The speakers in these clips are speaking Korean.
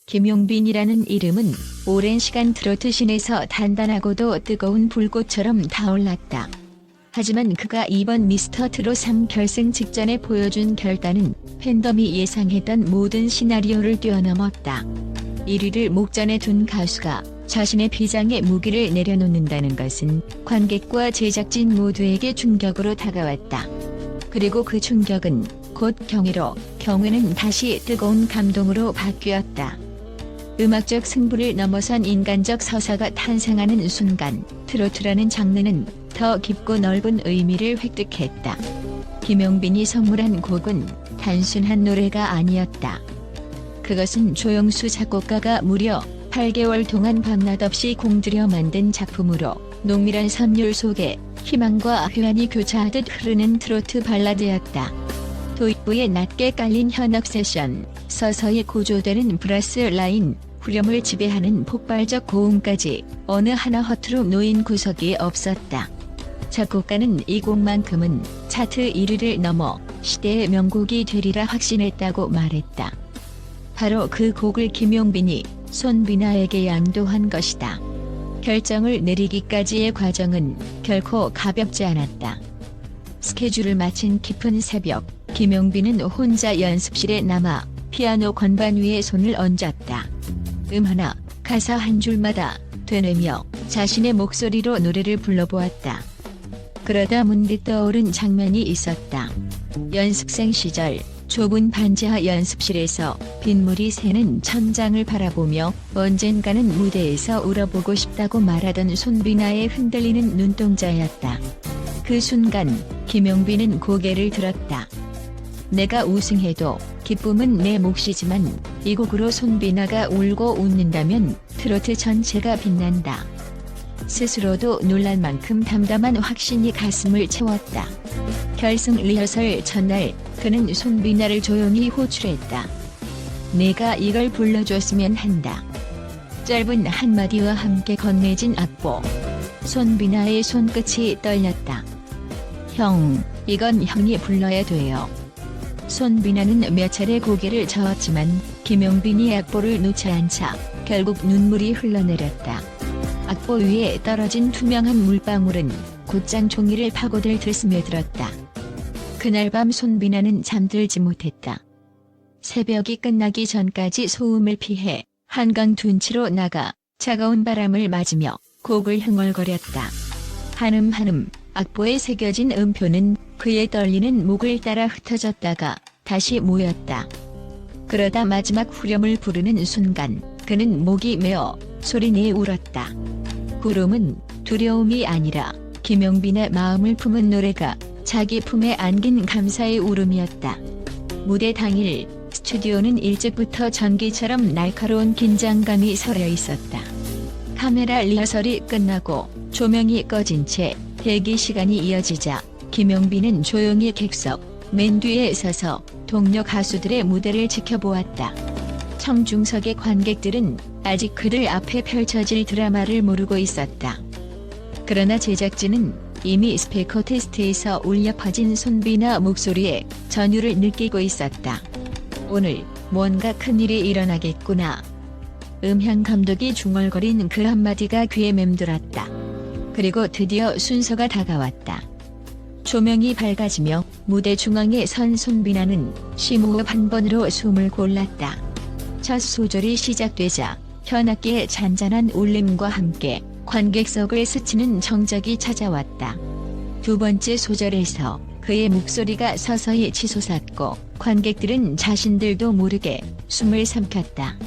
김용빈이라는 이름은 오랜 시간 트로트 씬에서 단단하고도 뜨거운 불꽃처럼 타올랐다. 하지만 그가 이번 미스터 트롯 3 결승 직전에 보여준 결단은 팬덤이 예상했던 모든 시나리오를 뛰어넘었다. 1위를 목전에 둔 가수가 자신의 비장의 무기를 내려놓는다는 것은 관객과 제작진 모두에게 충격으로 다가왔다. 그리고 그 충격은 곧 경애로, 경외는 다시 뜨거운 감동으로 바뀌었다. 음악적 승부를 넘어선 인간적 서사가 탄생하는 순간 트로트라는 장르는 더 깊고 넓은 의미를 획득했다. 김용빈이 선물한 곡은 단순한 노래가 아니었다. 그것은 조영수 작곡가가 무려 8개월 동안 밤낮 없이 공들여 만든 작품으로 농밀한 선율 속에 희망과 회한이 교차하듯 흐르는 트로트 발라드였다. 도입부에 낮게 깔린 현악 세션, 서서히 고조되는 브라스 라인, 후렴을 지배하는 폭발적 고음까지 어느 하나 허투루 놓인 구석이 없었다. 작곡가는 이 곡만큼은 차트 1위를 넘어 시대의 명곡이 되리라 확신했다고 말했다. 바로 그 곡을 김용빈이 손비나에게 양도한 것이다. 결정을 내리기까지의 과정은 결코 가볍지 않았다. 스케줄을 마친 깊은 새벽, 김용빈은 혼자 연습실에 남아 피아노 건반 위에 손을 얹었다. 하나, 가사 한 줄마다 되뇌며 자신의 목소리로 노래를 불러보았다. 그러다 문득 떠오른 장면이 있었다. 연습생 시절 좁은 반지하 연습실에서 빗물이 새는 천장을 바라보며 언젠가는 무대에서 울어보고 싶다고 말하던 손비나의 흔들리는 눈동자였다. 그 순간 김용빈은 고개를 들었다. 내가 우승해도 기쁨은 내 몫이지만 이 곡으로 손비나가 울고 웃는다면 트로트 전체가 빛난다. 스스로도 놀랄 만큼 담담한 확신이 가슴을 채웠다. 결승 리허설 전날 그는 손비나를 조용히 호출했다. 내가 이걸 불러줬으면 한다. 짧은 한마디와 함께 건네진 악보. 손비나의 손끝이 떨렸다. 형, 이건 형이 불러야 돼요. 손비나는 몇 차례 고개를 저었지만 김용빈이 악보를 놓지 않자 결국 눈물이 흘러내렸다. 악보 위에 떨어진 투명한 물방울은 곧장 종이를 파고들 듯 스며들었다. 그날 밤 손비나는 잠들지 못했다. 새벽이 끝나기 전까지 소음을 피해 한강 둔치로 나가 차가운 바람을 맞으며 곡을 흥얼거렸다. 한음 한음 악보에 새겨진 음표는 그의 떨리는 목을 따라 흩어졌다가 다시 모였다. 그러다 마지막 후렴을 부르는 순간 그는 목이 메어 소리내어 울었다. 울음은 두려움이 아니라 김용빈의 마음을 품은 노래가 자기 품에 안긴 감사의 울음이었다. 무대 당일 스튜디오는 일찍부터 전기처럼 날카로운 긴장감이 서려 있었다. 카메라 리허설이 끝나고 조명이 꺼진 채 대기 시간이 이어지자 김용빈은 조용히 객석 맨 뒤에 서서 동료 가수들의 무대를 지켜보았다. 청중석의 관객들은 아직 그들 앞에 펼쳐질 드라마를 모르고 있었다. 그러나 제작진은 이미 스피커 테스트에서 울려 퍼진 손비나 목소리에 전율을 느끼고 있었다. 오늘 뭔가 큰일이 일어나겠구나. 음향 감독이 중얼거린 그 한마디가 귀에 맴돌았다. 그리고 드디어 순서가 다가왔다. 조명이 밝아지며 무대 중앙에 선 손비나는 심호흡 한 번으로 숨을 골랐다. 첫 소절이 시작되자 현악기의 잔잔한 울림과 함께 관객석을 스치는 정적이 찾아왔다. 두 번째 소절에서 그의 목소리가 서서히 치솟았고 관객들은 자신들도 모르게 숨을 삼켰다.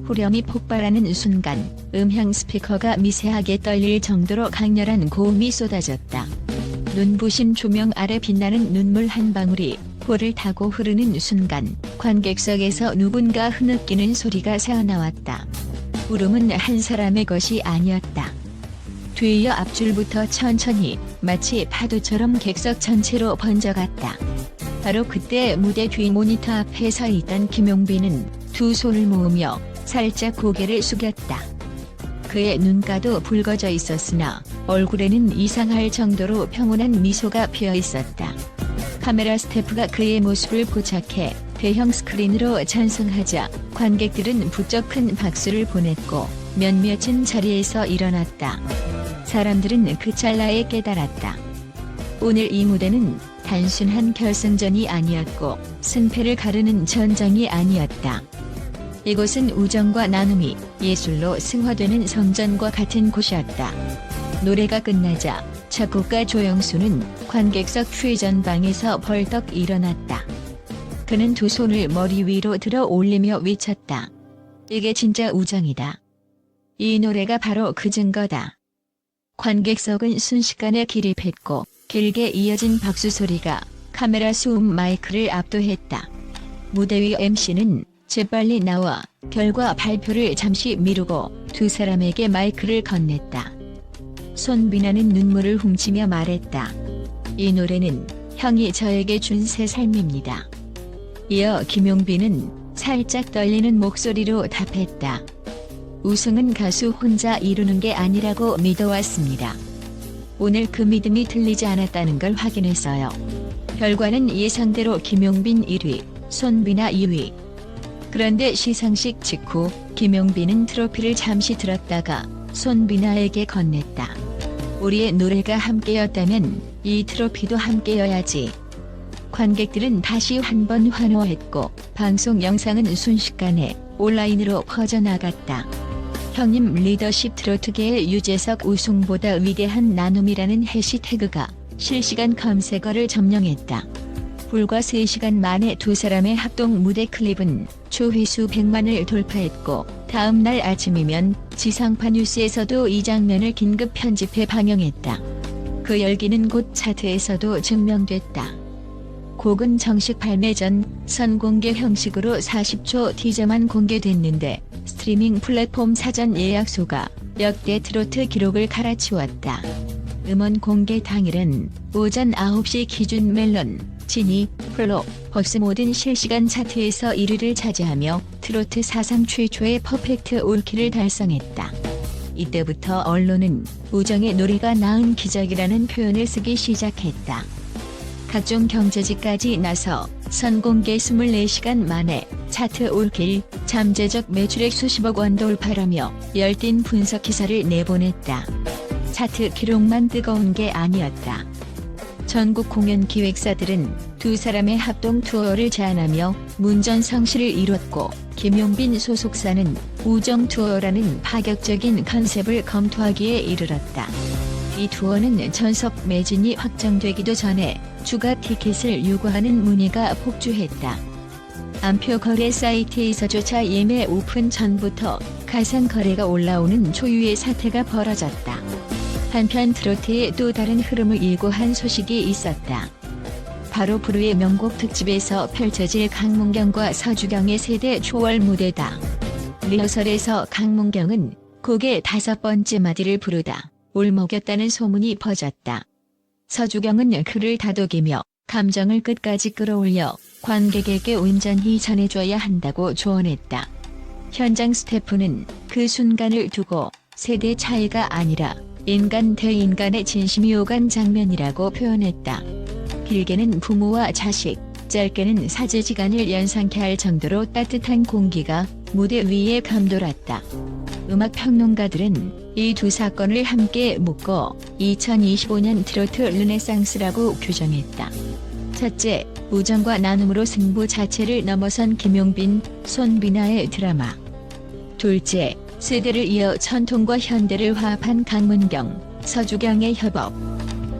후렴이 폭발하는 순간 음향 스피커가 미세하게 떨릴 정도로 강렬한 고음이 쏟아졌다. 눈부신 조명 아래 빛나는 눈물 한 방울이 홀을 타고 흐르는 순간 관객석에서 누군가 흐느끼는 소리가 새어나왔다. 울음은 한 사람의 것이 아니었다. 뒤이어 앞줄부터 천천히 마치 파도처럼 객석 전체로 번져갔다. 바로 그때 무대 뒤 모니터 앞에 서 있던 김용빈은 두 손을 모으며 살짝 고개를 숙였다. 그의 눈가도 붉어져 있었으나 얼굴에는 이상할 정도로 평온한 미소가 피어 있었다. 카메라 스태프가 그의 모습을 포착해 대형 스크린으로 찬송하자 관객들은 부쩍 큰 박수를 보냈고 몇몇은 자리에서 일어났다. 사람들은 그 찰나에 깨달았다. 오늘 이 무대는 단순한 결승전이 아니었고 승패를 가르는 전장이 아니었다. 이곳은 우정과 나눔이 예술로 승화되는 성전과 같은 곳이었다. 노래가 끝나자 작곡가 조영수는 관객석 최전방에서 벌떡 일어났다. 그는 두 손을 머리 위로 들어 올리며 외쳤다. 이게 진짜 우정이다. 이 노래가 바로 그 증거다. 관객석은 순식간에 기립했고 길게 이어진 박수 소리가 카메라 수음 마이크를 압도했다. 무대 위 MC는 재빨리 나와 결과 발표를 잠시 미루고 두 사람에게 마이크를 건넸다. 손비나는 눈물을 훔치며 말했다. 이 노래는 형이 저에게 준 새 삶입니다. 이어 김용빈은 살짝 떨리는 목소리로 답했다. 우승은 가수 혼자 이루는 게 아니라고 믿어왔습니다. 오늘 그 믿음이 틀리지 않았다는 걸 확인했어요. 결과는 예상대로 김용빈 1위, 손비나 2위. 그런데 시상식 직후 김용빈은 트로피를 잠시 들었다가 손비나에게 건넸다. 우리의 노래가 함께였다면 이 트로피도 함께여야지. 관객들은 다시 한 번 환호했고 방송 영상은 순식간에 온라인으로 퍼져나갔다. 형님 리더십 트로트계의 유재석 우승보다 위대한 나눔이라는 해시태그가 실시간 검색어를 점령했다. 불과 3시간 만에 두 사람의 합동 무대 클립은 조회수 100만을 돌파했고 다음 날 아침이면 지상파 뉴스에서도 이 장면을 긴급 편집해 방영했다. 그 열기는 곧 차트에서도 증명됐다. 곡은 정식 발매 전 선공개 형식으로 40초 티저만 공개됐는데 스트리밍 플랫폼 사전 예약수가 역대 트로트 기록을 갈아치웠다. 음원 공개 당일은 오전 9시 기준 멜론, 지니, 플로, 벅스 모든 실시간 차트에서 1위를 차지하며 트로트 사상 최초의 퍼펙트 올킬을 달성했다. 이때부터 언론은 우정의 노래가 낳은 기적이라는 표현을 쓰기 시작했다. 각종 경제지까지 나서 선공개 24시간 만에 차트 올킬, 잠재적 매출액 수십억 원 돌파라며 열띤 분석 기사를 내보냈다. 차트 기록만 뜨거운 게 아니었다. 전국 공연 기획사들은 두 사람의 합동 투어를 제안하며 문전성시를 이뤘고 김용빈 소속사는 우정 투어라는 파격적인 컨셉을 검토하기에 이르렀다. 이 투어는 전석 매진이 확정되기도 전에 추가 티켓을 요구하는 문의가 폭주했다. 암표 거래 사이트에서조차 예매 오픈 전부터 가상 거래가 올라오는 초유의 사태가 벌어졌다. 한편 트로트의 또 다른 흐름을 예고한 소식이 있었다. 바로 불후의 명곡 특집에서 펼쳐질 강문경과 서주경의 세대 초월 무대다. 리허설에서 강문경은 곡의 5번째 마디를 부르다 울먹였다는 소문이 퍼졌다. 서주경은 그를 다독이며 감정을 끝까지 끌어올려 관객에게 온전히 전해줘야 한다고 조언했다. 현장 스태프는 그 순간을 두고 세대 차이가 아니라 인간 대 인간의 진심이 오간 장면이라고 표현했다. 길게는 부모와 자식, 짧게는 사제지간을 연상케 할 정도로 따뜻한 공기가 무대 위에 감돌았다. 음악 평론가들은 이 두 사건을 함께 묶어 2025년 트로트 르네상스라고 규정했다. 첫째, 우정과 나눔으로 승부 자체를 넘어선 김용빈, 손비나의 드라마. 둘째, 세대를 이어 전통과 현대를 화합한 강문경, 서주경의 협업.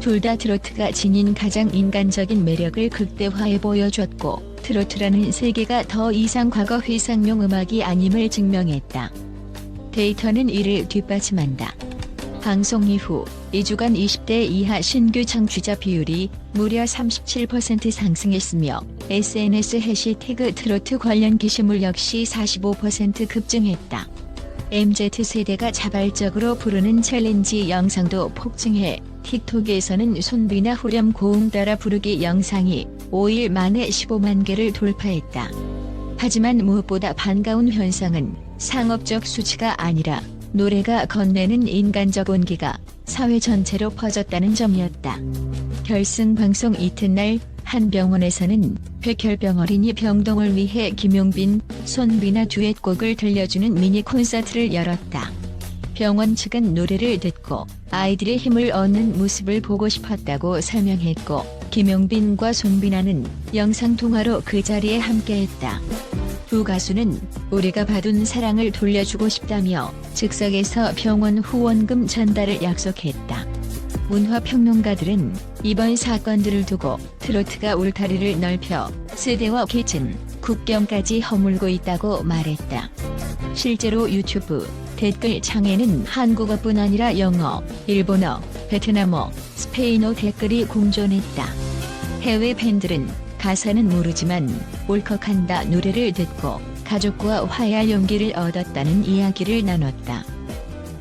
둘 다 트로트가 지닌 가장 인간적인 매력을 극대화해 보여줬고 트로트라는 세계가 더 이상 과거 회상용 음악이 아님을 증명했다. 데이터는 이를 뒷받침한다. 방송 이후 2주간 20대 이하 신규 청취자 비율이 무려 37% 상승했으며 SNS 해시태그 트로트 관련 게시물 역시 45% 급증했다. MZ세대가 자발적으로 부르는 챌린지 영상도 폭증해 틱톡에서는 손비나 후렴 고음 따라 부르기 영상이 5일 만에 15만 개를 돌파했다. 하지만 무엇보다 반가운 현상은 상업적 수치가 아니라 노래가 건네는 인간적 온기가 사회 전체로 퍼졌다는 점이었다. 결승 방송 이튿날 한 병원에서는 백혈병 어린이 병동을 위해 김용빈, 손비나 듀엣곡을 들려주는 미니 콘서트를 열었다. 병원 측은 노래를 듣고 아이들의 힘을 얻는 모습을 보고 싶었다고 설명했고, 김용빈과 손비나는 영상통화로 그 자리에 함께했다. 두 가수는 우리가 받은 사랑을 돌려주고 싶다며 즉석에서 병원 후원금 전달을 약속했다. 문화평론가들은 이번 사건들을 두고 트로트가 울타리를 넓혀 세대와 계층, 국경까지 허물고 있다고 말했다. 실제로 유튜브 댓글창에는 한국어뿐 아니라 영어, 일본어, 베트남어, 스페인어 댓글이 공존했다. 해외 팬들은 가사는 모르지만 울컥한다 노래를 듣고 가족과 화해할 용기를 얻었다는 이야기를 나눴다.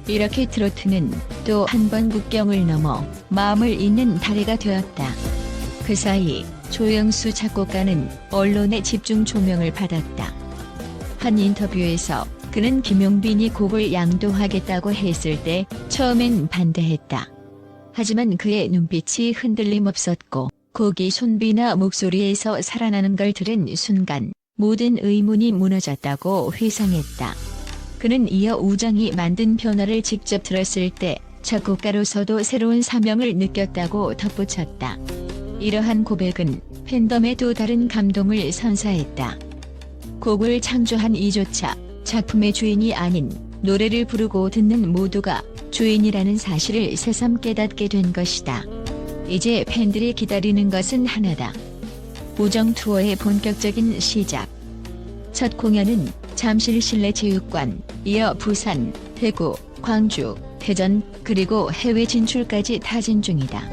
이렇게 트로트는 또 한 번 국경을 넘어 마음을 잇는 다리가 되었다. 그 사이 조영수 작곡가는 언론의 집중 조명을 받았다. 한 인터뷰에서 그는 김용빈이 곡을 양도하겠다고 했을 때 처음엔 반대했다. 하지만 그의 눈빛이 흔들림 없었고 곡이 손비나 목소리에서 살아나는 걸 들은 순간 모든 의문이 무너졌다고 회상했다. 그는 이어 우정이 만든 변화를 직접 들었을 때 작곡가로서도 새로운 사명을 느꼈다고 덧붙였다. 이러한 고백은 팬덤의 또 다른 감동을 선사했다. 곡을 창조한 이조차 작품의 주인이 아닌 노래를 부르고 듣는 모두가 주인이라는 사실을 새삼 깨닫게 된 것이다. 이제 팬들이 기다리는 것은 하나다. 우정 투어의 본격적인 시작. 첫 공연은 잠실 실내체육관, 이어 부산, 대구, 광주, 대전, 그리고 해외 진출까지 타진 중이다.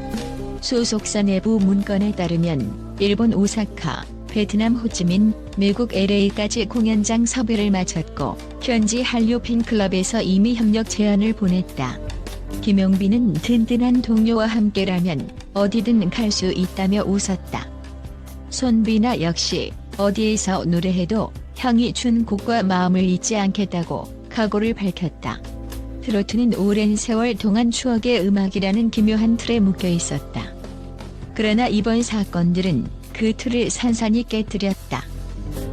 소속사 내부 문건에 따르면 일본 오사카, 베트남 호찌민, 미국 LA까지 공연장 섭외를 마쳤고 현지 한류 팬클럽에서 이미 협력 제안을 보냈다. 김용빈은 든든한 동료와 함께라면 어디든 갈 수 있다며 웃었다. 손비나 역시 어디에서 노래해도 형이 준 곡과 마음을 잊지 않겠다고 각오를 밝혔다. 트로트는 오랜 세월 동안 추억의 음악이라는 기묘한 틀에 묶여 있었다. 그러나 이번 사건들은 그 틀을 산산이 깨뜨렸다.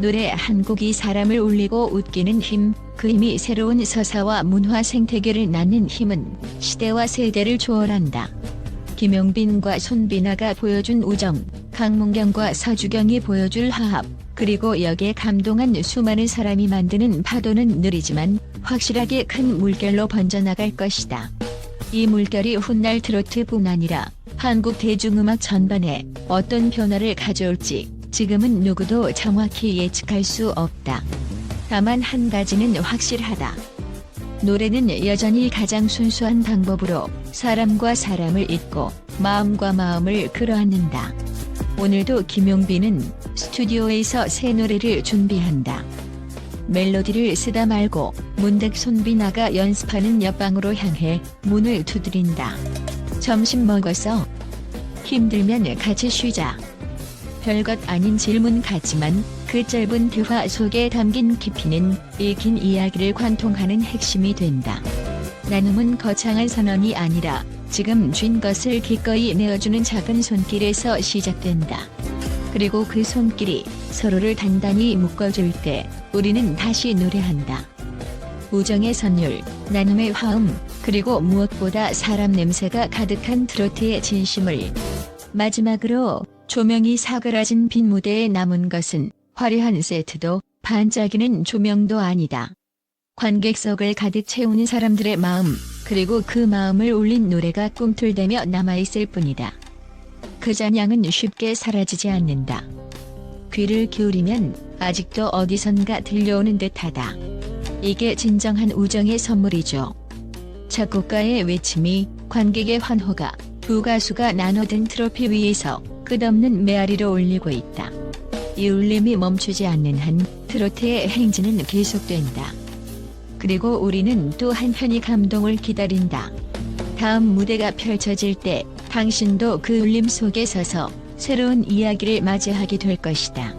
노래 한 곡이 사람을 울리고 웃기는 힘, 그 힘이 새로운 서사와 문화 생태계를 낳는 힘은 시대와 세대를 초월한다. 김용빈과 손비나가 보여준 우정, 강문경과 서주경이 보여줄 화합, 그리고 여기에 감동한 수많은 사람이 만드는 파도는 느리지만 확실하게 큰 물결로 번져나갈 것이다. 이 물결이 훗날 트로트뿐 아니라 한국 대중음악 전반에 어떤 변화를 가져올지 지금은 누구도 정확히 예측할 수 없다. 다만 한 가지는 확실하다. 노래는 여전히 가장 순수한 방법으로 사람과 사람을 잇고 마음과 마음을 끌어안는다. 오늘도 김용빈은 스튜디오에서 새 노래를 준비한다. 멜로디를 쓰다 말고 문득 손비나가 연습하는 옆방으로 향해 문을 두드린다. 점심 먹었어? 힘들면 같이 쉬자. 별것 아닌 질문 같지만 그 짧은 대화 속에 담긴 깊이는 이 긴 이야기를 관통하는 핵심이 된다. 나눔은 거창한 선언이 아니라 지금 쥔 것을 기꺼이 내어주는 작은 손길에서 시작된다. 그리고 그 손길이 서로를 단단히 묶어줄 때 우리는 다시 노래한다. 우정의 선율, 나눔의 화음, 그리고 무엇보다 사람 냄새가 가득한 트로트의 진심을. 마지막으로 조명이 사그라진 빈 무대에 남은 것은 화려한 세트도 반짝이는 조명도 아니다. 관객석을 가득 채우는 사람들의 마음, 그리고 그 마음을 울린 노래가 꿈틀대며 남아있을 뿐이다. 그 잔향은 쉽게 사라지지 않는다. 귀를 기울이면 아직도 어디선가 들려오는 듯하다. 이게 진정한 우정의 선물이죠. 작곡가의 외침이, 관객의 환호가, 두 가수가 나눠든 트로피 위에서 끝없는 메아리로 울리고 있다. 이 울림이 멈추지 않는 한 트로트의 행진은 계속된다. 그리고 우리는 또 한편의 감동을 기다린다. 다음 무대가 펼쳐질 때 당신도 그 울림 속에 서서 새로운 이야기를 맞이하게 될 것이다.